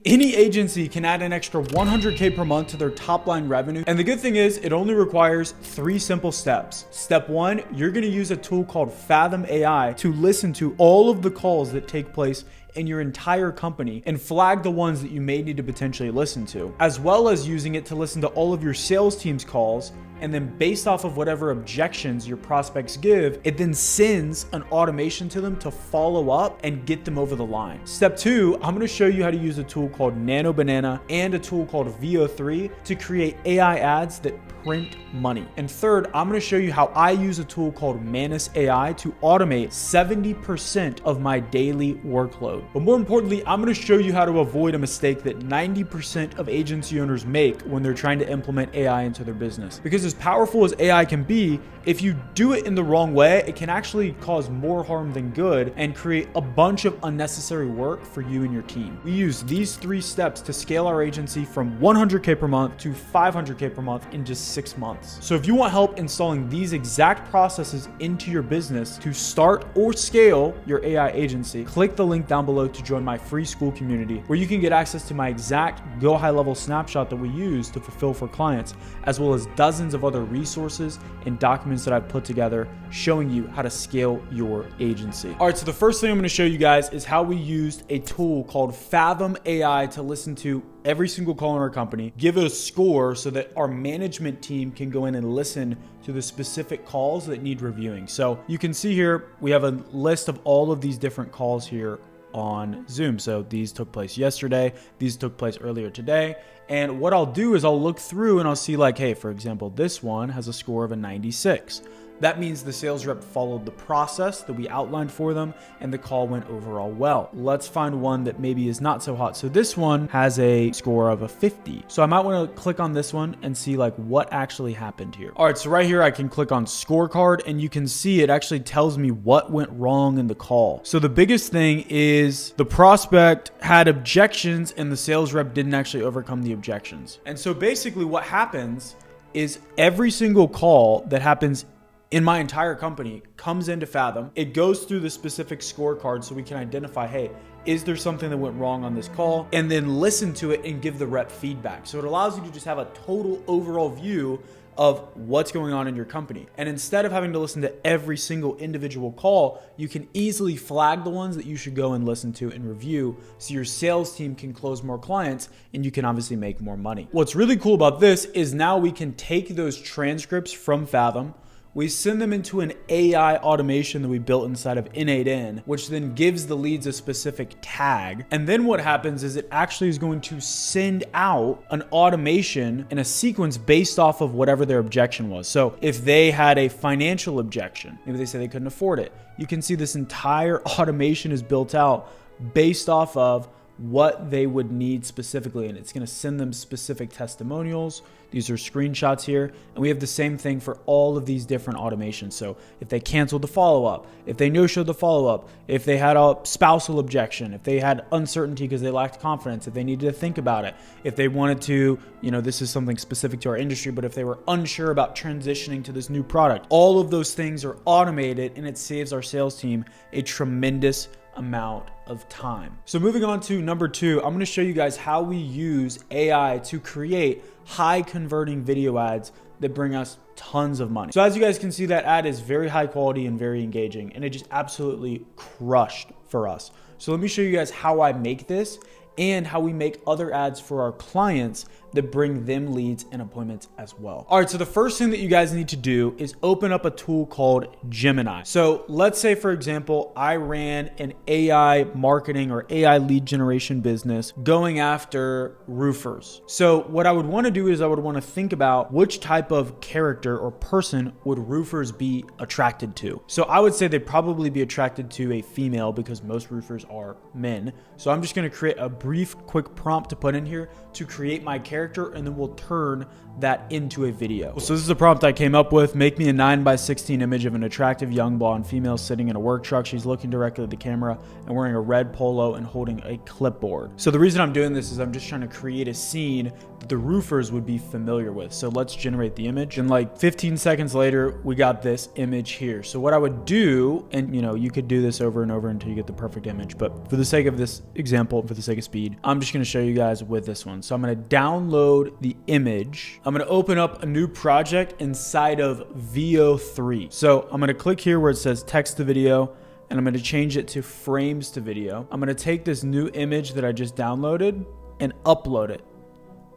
Any agency can add an extra 100K per month to their top line revenue. And the good thing is it only requires 3 simple steps. Step 1, you're going to use a tool called Fathom AI to listen to all of the calls that take place in your entire company and flag the ones that you may need to potentially listen to, as well as using it to listen to all of your sales team's calls. And then based off of whatever objections your prospects give, it then sends an automation to them to follow up and get them over the line. Step 2, I'm gonna show you how to use a tool called Nano Banana and a tool called VO3 to create AI ads that print money. And third, I'm gonna show you how I use a tool called Manus AI to automate 70% of my daily workload. But more importantly, I'm gonna show you how to avoid a mistake that 90% of agency owners make when they're trying to implement AI into their business. Because as powerful as AI can be, if you do it in the wrong way, it can actually cause more harm than good and create a bunch of unnecessary work for you and your team. We use these 3 steps to scale our agency from 100K per month to 500K per month in just 6 months. So if you want help installing these exact processes into your business to start or scale your AI agency, click the link down below to join my free school community where you can get access to my exact Go High Level snapshot that we use to fulfill for clients, as well as dozens of other resources and documents that I've put together showing you how to scale your agency. All right, so the first thing I'm going to show you guys is how we used a tool called Fathom AI to listen to every single call in our company, give it a score so that our management team can go in and listen to the specific calls that need reviewing. So you can see here, we have a list of all of these different calls here on Zoom. So these took place yesterday, these took place earlier today. And what I'll do is I'll look through and I'll see like, hey, for example, this one has a score of a 96. That means the sales rep followed the process that we outlined for them and the call went overall well. Let's find one that maybe is not so hot. So this one has a score of a 50. So I might want to click on this one and see like what actually happened here. All right, so right here I can click on scorecard and you can see it actually tells me what went wrong in the call. So the biggest thing is the prospect had objections and the sales rep didn't actually overcome the objections. And so basically what happens is every single call that happens in my entire company comes into Fathom. It goes through the specific scorecard so we can identify, hey, is there something that went wrong on this call? And then listen to it and give the rep feedback. So it allows you to just have a total overall view of what's going on in your company. And instead of having to listen to every single individual call, you can easily flag the ones that you should go and listen to and review so your sales team can close more clients and you can obviously make more money. What's really cool about this is now we can take those transcripts from Fathom, we send them into an AI automation that we built inside of N8N, which then gives the leads a specific tag. And then what happens is it actually is going to send out an automation in a sequence based off of whatever their objection was. So if they had a financial objection, maybe they say they couldn't afford it, you can see this entire automation is built out based off of what they would need specifically, and it's going to send them specific testimonials. These are screenshots here, and we have the same thing for all of these different automations. So if they canceled the follow-up, if they no-showed the follow-up, if they had a spousal objection, if they had uncertainty because they lacked confidence, if they needed to think about it, if they wanted to, this is something specific to our industry, but if they were unsure about transitioning to this new product, all of those things are automated, and it saves our sales team a tremendous amount of time. So moving on to number 2, I'm going to show you guys how we use AI to create high converting video ads that bring us tons of money. So as you guys can see, that ad is very high quality and very engaging, and it just absolutely crushed for us. So let me show you guys how I make this and how we make other ads for our clients that bring them leads and appointments as well. All right, so the first thing that you guys need to do is open up a tool called Gemini. So let's say, for example, I ran an AI marketing or AI lead generation business going after roofers. So what I would want to do is I would want to think about which type of character or person would roofers be attracted to. So I would say they'd probably be attracted to a female because most roofers are men. So I'm just going to create a brief, quick prompt to put in here to create my character, and then we'll turn that into a video. So this is a prompt I came up with. Make me a 9:16 image of an attractive young blonde female sitting in a work truck. She's looking directly at the camera and wearing a red polo and holding a clipboard. So the reason I'm doing this is I'm just trying to create a scene that the roofers would be familiar with. So let's generate the image. And like 15 seconds later, we got this image here. So what I would do, and you could do this over and over until you get the perfect image, but for the sake of this example, for the sake of speed, I'm just going to show you guys with this one. So I'm going to download the image. I'm going to open up a new project inside of Veo 3. So I'm going to click here where it says text to video, and I'm going to change it to frames to video. I'm going to take this new image that I just downloaded and upload it.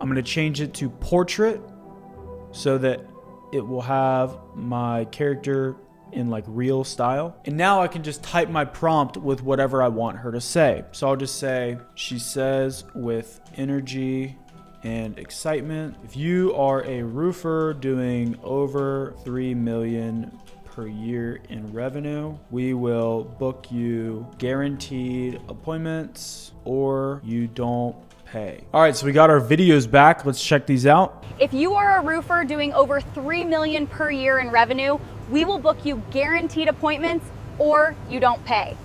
I'm going to change it to portrait so that it will have my character in like real style. And now I can just type my prompt with whatever I want her to say. So I'll just say, she says with energy and excitement, if you are a roofer doing over 3 million per year in revenue, we will book you guaranteed appointments or you don't pay. All right, so we got our videos back. Let's check these out. If you are a roofer doing over 3 million per year in revenue, we will book you guaranteed appointments or you don't pay.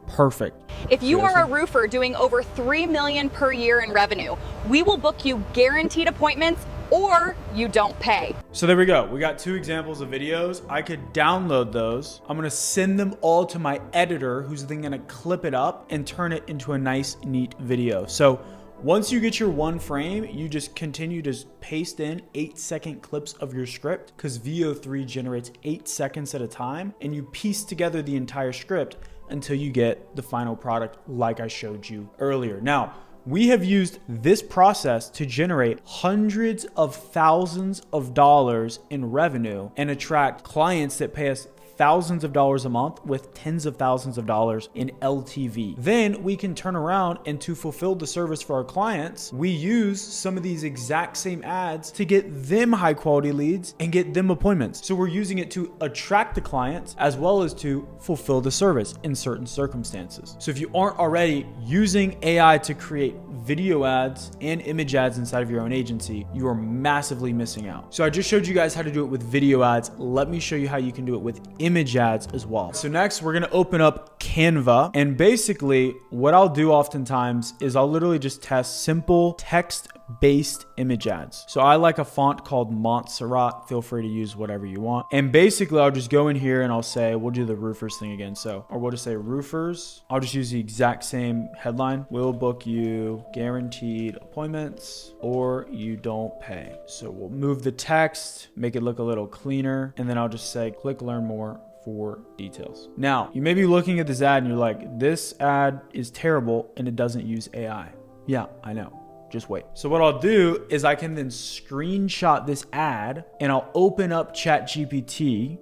Perfect. If you are a roofer doing over 3 million per year in revenue, we will book you guaranteed appointments or you don't pay. So there we go. We got 2 examples of videos. I could download those. I'm going to send them all to my editor, who's then going to clip it up and turn it into a nice, neat video. So once you get your one frame, you just continue to paste in 8-second clips of your script, because Veo 3 generates 8 seconds at a time, and you piece together the entire script until you get the final product like I showed you earlier. Now, we have used this process to generate hundreds of thousands of dollars in revenue and attract clients that pay us thousands of dollars a month with tens of thousands of dollars in LTV. Then we can turn around, and to fulfill the service for our clients, we use some of these exact same ads to get them high quality leads and get them appointments. So we're using it to attract the clients as well as to fulfill the service in certain circumstances. So if you aren't already using AI to create video ads and image ads inside of your own agency, you are massively missing out. So I just showed you guys how to do it with video ads. Let me show you how you can do it with image ads as well. So next we're going to open up Canva, and basically what I'll do oftentimes is I'll literally just test simple text-based image ads. So I like a font called Montserrat. Feel free to use whatever you want. And basically I'll just go in here and I'll say, we'll do the roofers thing again. Or we'll just say roofers. I'll just use the exact same headline. We'll book you guaranteed appointments or you don't pay. So we'll move the text, make it look a little cleaner. And then I'll just say, click learn more for details. Now, you may be looking at this ad and you're like, this ad is terrible and it doesn't use AI. Yeah, I know. Just wait. So what I'll do is I can then screenshot this ad and I'll open up ChatGPT.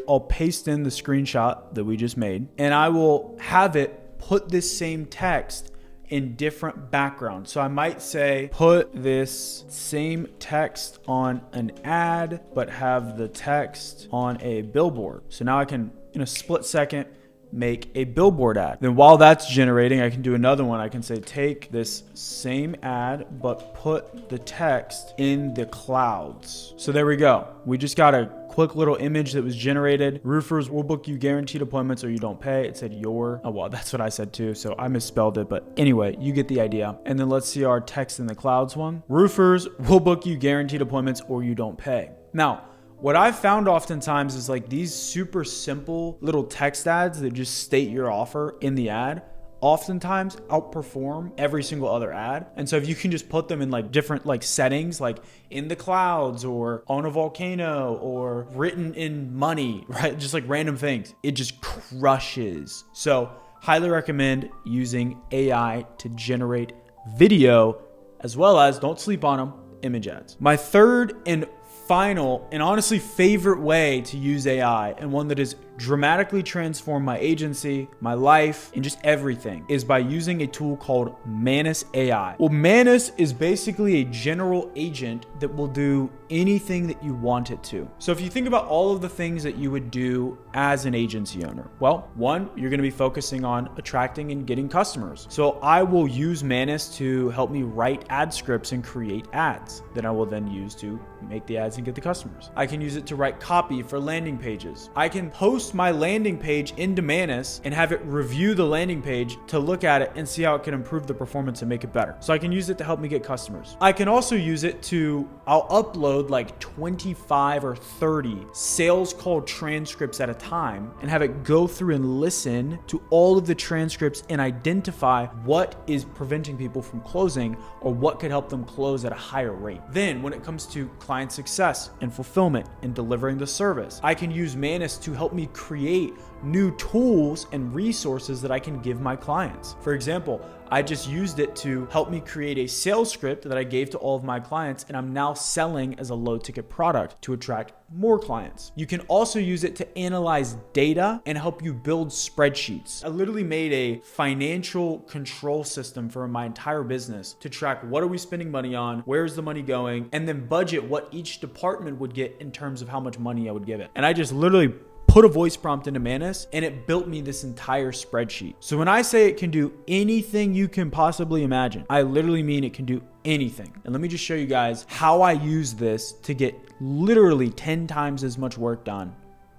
I'll paste in the screenshot that we just made and I will have it put this same text in different backgrounds. So I might say, put this same text on an ad, but have the text on a billboard. So now I can, in a split second, make a billboard ad. Then while that's generating, I can do another one. I can say, take this same ad, but put the text in the clouds. So there we go. We just got a quick little image that was generated. Roofers will book you guaranteed appointments or you don't pay. It said oh, well, that's what I said too. So I misspelled it, but anyway, you get the idea. And then let's see our text in the clouds one. Roofers will book you guaranteed appointments or you don't pay. Now, what I've found oftentimes is like these super simple little text ads that just state your offer in the ad oftentimes outperform every single other ad. And so if you can just put them in like different like settings, like in the clouds or on a volcano or written in money, right? Just like random things, it just crushes. So highly recommend using AI to generate video, as well as, don't sleep on them, image ads. My third and final and honestly favorite way to use AI, and one that has dramatically transformed my agency, my life, and just everything, is by using a tool called Manus AI. Well, Manus is basically a general agent that will do anything that you want it to. So if you think about all of the things that you would do as an agency owner, well, one, you're going to be focusing on attracting and getting customers. So I will use Manus to help me write ad scripts and create ads that I will then use to make the ads and get the customers. I can use it to write copy for landing pages. I can post post my landing page into Manus and have it review the landing page to look at it and see how it can improve the performance and make it better. So I can use it to help me get customers. I can also use it to, I'll upload like 25 or 30 sales call transcripts at a time and have it go through and listen to all of the transcripts and identify what is preventing people from closing or what could help them close at a higher rate. Then when it comes to client success and fulfillment and delivering the service, I can use Manus to help me create new tools and resources that I can give my clients. For example, I just used it to help me create a sales script that I gave to all of my clients, and I'm now selling as a low ticket product to attract more clients. You can also use it to analyze data and help you build spreadsheets. I literally made a financial control system for my entire business to track what are we spending money on, where's the money going, and then budget what each department would get in terms of how much money I would give it. And I just literally put a voice prompt into Manus and it built me this entire spreadsheet. So when I say it can do anything you can possibly imagine, I literally mean it can do anything. And let me just show you guys how I use this to get literally 10 times as much work done.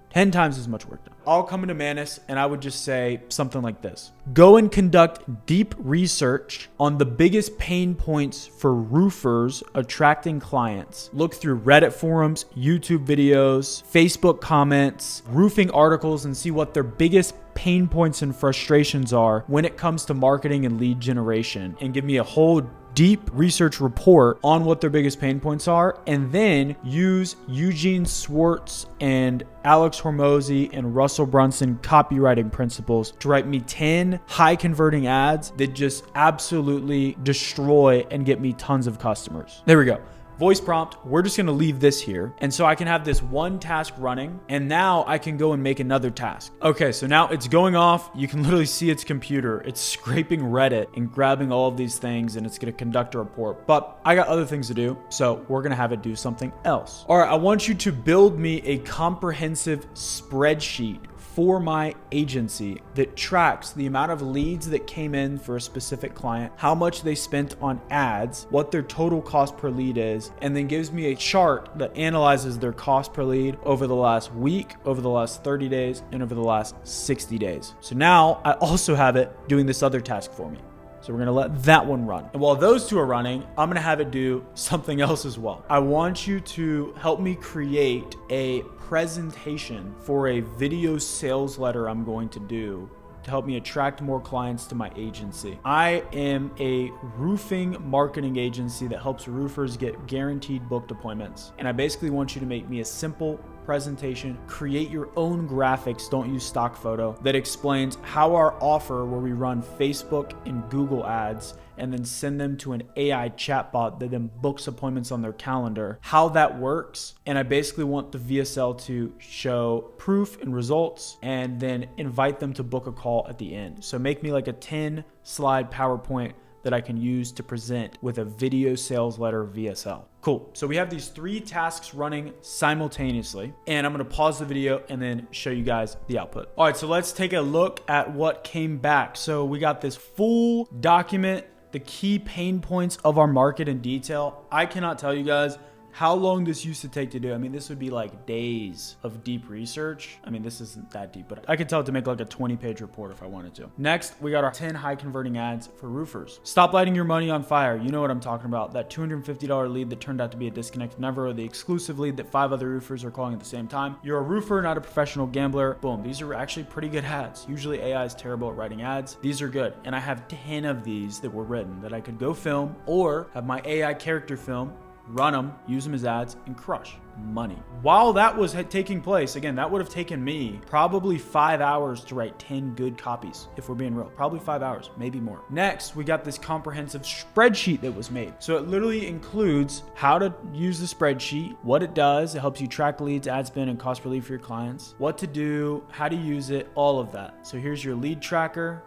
10 times as much work done. I'll come into Manus and I would just say something like this. Go and conduct deep research on the biggest pain points for roofers attracting clients. Look through Reddit forums, YouTube videos, Facebook comments, roofing articles, and see what their biggest pain points and frustrations are when it comes to marketing and lead generation, and give me a whole deep research report on what their biggest pain points are, and then use Eugene Schwartz and Alex Hormozy and Russell Brunson copywriting principles to write me 10 high converting ads that just absolutely destroy and get me tons of customers. There we go. Voice prompt, we're just gonna leave this here. And so I can have this one task running, and now I can go and make another task. Okay, so now it's going off. You can literally see its computer. It's scraping Reddit and grabbing all of these things, and it's gonna conduct a report. But I got other things to do, so we're gonna have it do something else. All right, I want you to build me a comprehensive spreadsheet for my agency that tracks the amount of leads that came in for a specific client, how much they spent on ads, what their total cost per lead is, and then gives me a chart that analyzes their cost per lead over the last week, over the last 30 days, and over the last 60 days. So now I also have it doing this other task for me. So we're gonna let that one run. And while those two are running, I'm gonna have it do something else as well. I want you to help me create a presentation for a video sales letter I'm going to do to help me attract more clients to my agency. I am a roofing marketing agency that helps roofers get guaranteed booked appointments. And I basically want you to make me a simple presentation, create your own graphics, don't use stock photo, that explains how our offer where we run Facebook and Google ads and then send them to an AI chatbot that then books appointments on their calendar, how that works. And I basically want the VSL to show proof and results and then invite them to book a call at the end. So make me like a 10 slide PowerPoint that I can use to present with a video sales letter VSL. Cool. So we have these 3 tasks running simultaneously, and I'm going to pause the video and then show you guys the output. All right, so let's take a look at what came back. So we got this full document, the key pain points of our market in detail. I cannot tell you guys how long this used to take to do. I mean, this would be like days of deep research. I mean, this isn't that deep, but I could tell it to make like a 20-page report if I wanted to. Next, we got our 10 high converting ads for roofers. Stop lighting your money on fire. You know what I'm talking about. That $250 lead that turned out to be a disconnected number, or the exclusive lead that 5 other roofers are calling at the same time. You're a roofer, not a professional gambler. Boom. These are actually pretty good ads. Usually AI is terrible at writing ads. These are good. And I have 10 of these that were written that I could go film or have my AI character film, run them, use them as ads, and crush money. While that was taking place, again, that would have taken me probably 5 hours to write 10 good copies, if we're being real. Probably 5 hours, maybe more. Next, we got this comprehensive spreadsheet that was made. So it literally includes how to use the spreadsheet, what it does. It helps you track leads, ad spend, and cost per lead for your clients, what to do, how to use it, all of that. So here's your lead tracker,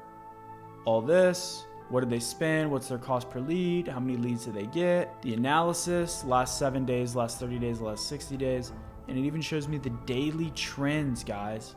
all this. What did they spend? What's their cost per lead? How many leads did they get? The analysis, last 7 days, last 30 days, last 60 days. And it even shows me the daily trends, guys.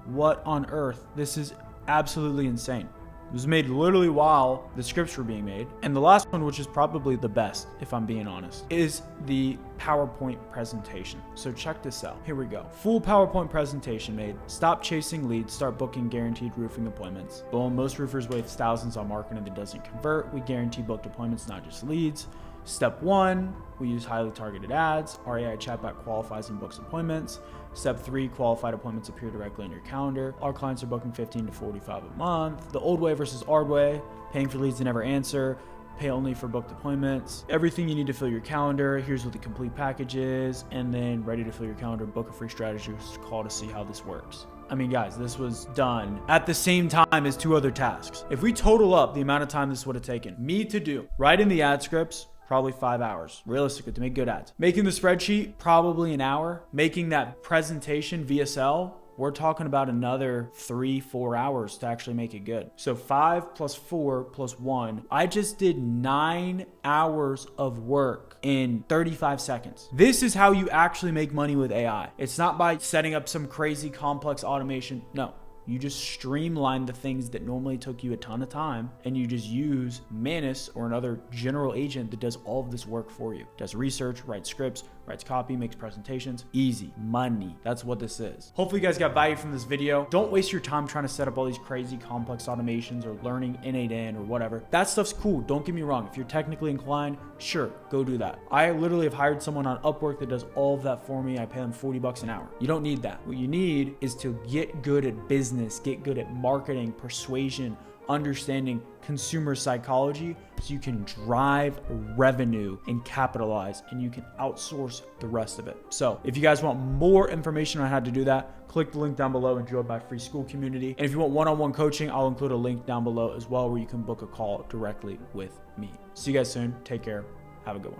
What on earth? This is absolutely insane. It was made literally while the scripts were being made. And the last one, which is probably the best, if I'm being honest, is the PowerPoint presentation. So check this out. Here we go. Full PowerPoint presentation made. Stop chasing leads, start booking guaranteed roofing appointments. Boom, most roofers waste thousands on marketing that doesn't convert. We guarantee booked appointments, not just leads. Step 1, we use highly targeted ads. Our AI chatbot qualifies and books appointments. Step 3, qualified appointments appear directly on your calendar. Our clients are booking 15 to 45 a month. The old way versus our way, paying for leads to never answer, pay only for booked appointments. Everything you need to fill your calendar. Here's what the complete package is. And then ready to fill your calendar, book a free strategist call to see how this works. I mean, guys, this was done at the same time as 2 other tasks. If we total up the amount of time this would have taken me to do, writing the ad scripts, probably 5 hours, realistically, to make good ads. Making the spreadsheet, probably an hour. Making that presentation VSL, we're talking about another 3-4 hours to actually make it good. So 5 plus 4 plus 1, I just did 9 hours of work in 35 seconds. This is how you actually make money with AI. It's not by setting up some crazy complex automation. No. You just streamline the things that normally took you a ton of time, and you just use Manus or another general agent that does all of this work for you. Does research, writes scripts, writes copy, makes presentations. Easy money. That's what this is. Hopefully you guys got value from this video. Don't waste your time trying to set up all these crazy complex automations or learning N8N or whatever. That stuff's cool. Don't get me wrong. If you're technically inclined, sure, go do that. I literally have hired someone on Upwork that does all of that for me. I pay them $40 an hour. You don't need that. What you need is to get good at business, get good at marketing, persuasion, understanding consumer psychology, so you can drive revenue and capitalize, and you can outsource the rest of it. So if you guys want more information on how to do that, click the link down below and join my free school community. And if you want one-on-one coaching, I'll include a link down below as well where you can book a call directly with me. See you guys soon. Take care. Have a good one.